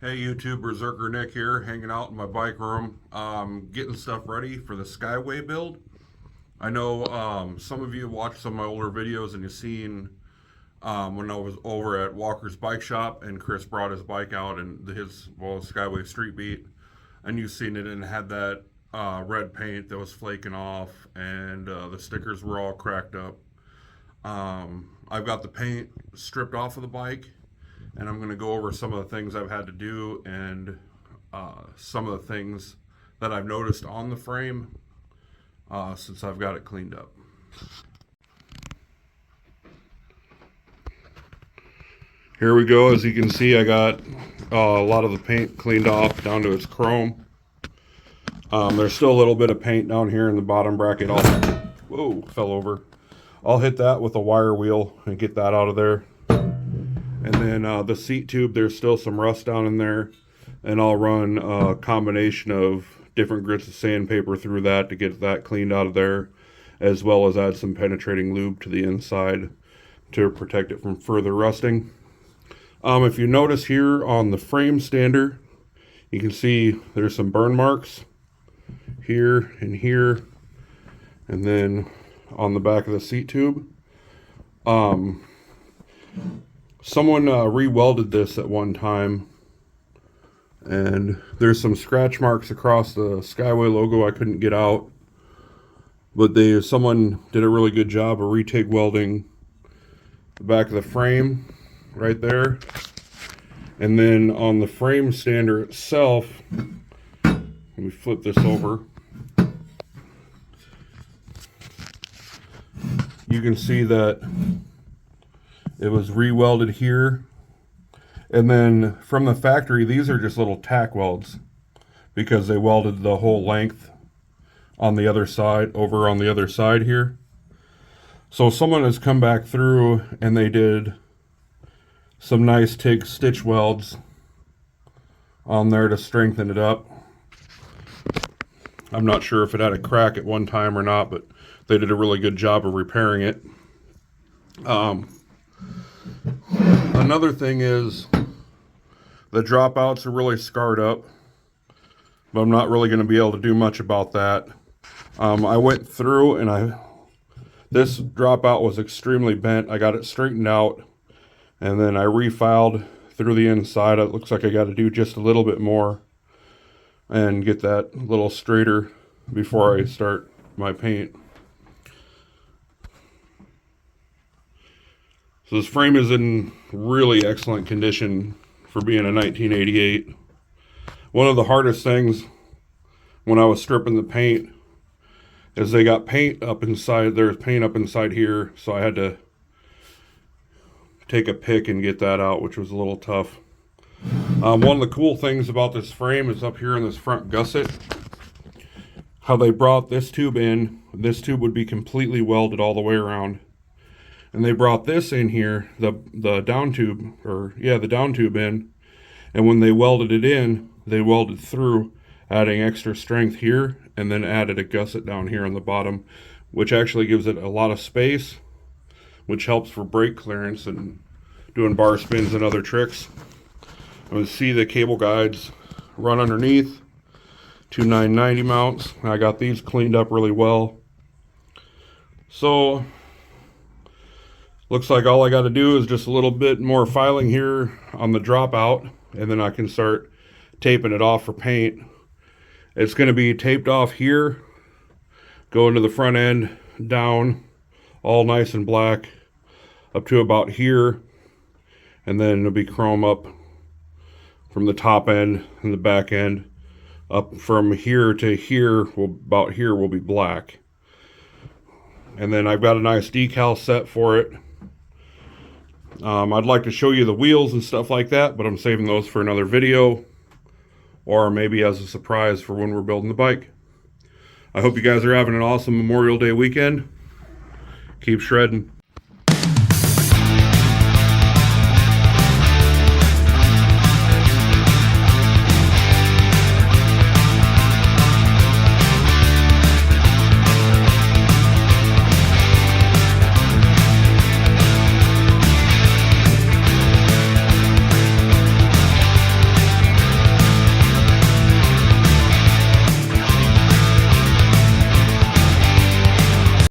Hey YouTube, Berserker Nick here, hanging out in my bike room, getting stuff ready for the Skyway build. I know some of you watched some of my older videos and you've seen when I was over at Walker's Bike Shop and Chris brought his bike out and Skyway Streetbeat, and you've seen it and it had that red paint that was flaking off and the stickers were all cracked up. I've got the paint stripped off of the bike, and I'm going to go over some of the things I've had to do and some of the things that I've noticed on the frame since I've got it cleaned up. Here we go. As you can see, I got a lot of the paint cleaned off down to its chrome. There's still a little bit of paint down here in the bottom bracket. Whoa, fell over. I'll hit that with a wire wheel and get that out of there. And then the seat tube, there's still some rust down in there. And I'll run a combination of different grits of sandpaper through that to get that cleaned out of there, as well as add some penetrating lube to the inside to protect it from further rusting. If you notice here on the frame stander, you can see there's some burn marks here and here, and then on the back of the seat tube. Someone re-welded this at one time, and there's some scratch marks across the Skyway logo I couldn't get out, but someone did a really good job of re-TIG welding the back of the frame right there. And then on the frame stander itself, let me flip this over. You can see that it was re-welded here. And then from the factory, these are just little tack welds because they welded the whole length on the other side, over on the other side here. So someone has come back through and they did some nice TIG stitch welds on there to strengthen it up. I'm not sure if it had a crack at one time or not, but they did a really good job of repairing it. Another thing is the dropouts are really scarred up, but I'm not really going to be able to do much about that. I went through and this dropout was extremely bent. I got it straightened out, and then I refiled through the inside. It looks like I got to do just a little bit more and get that a little straighter before I start my paint. So this frame is in really excellent condition for being a 1988. One of the hardest things when I was stripping the paint is they got paint up inside. There's paint up inside here, so I had to take a pick and get that out, which was a little tough. One of the cool things about this frame is up here in this front gusset, how they brought this tube in. This tube would be completely welded all the way around. And they brought this in here, the down tube, the down tube in, and when they welded it in, they welded through, adding extra strength here, and then added a gusset down here on the bottom, which actually gives it a lot of space, which helps for brake clearance and doing bar spins and other tricks. You can see the cable guides run underneath, 2 990 mounts. I got these cleaned up really well. So looks like all I got to do is just a little bit more filing here on the dropout, and then I can start taping it off for paint. It's going to be taped off here, go into the front end, down, all nice and black, up to about here, and then it'll be chrome up from the top end and the back end. Up from here to here, about here will be black. And then I've got a nice decal set for it. I'd like to show you the wheels and stuff like that, but I'm saving those for another video, or maybe as a surprise for when we're building the bike. I hope you guys are having an awesome Memorial Day weekend. Keep shredding.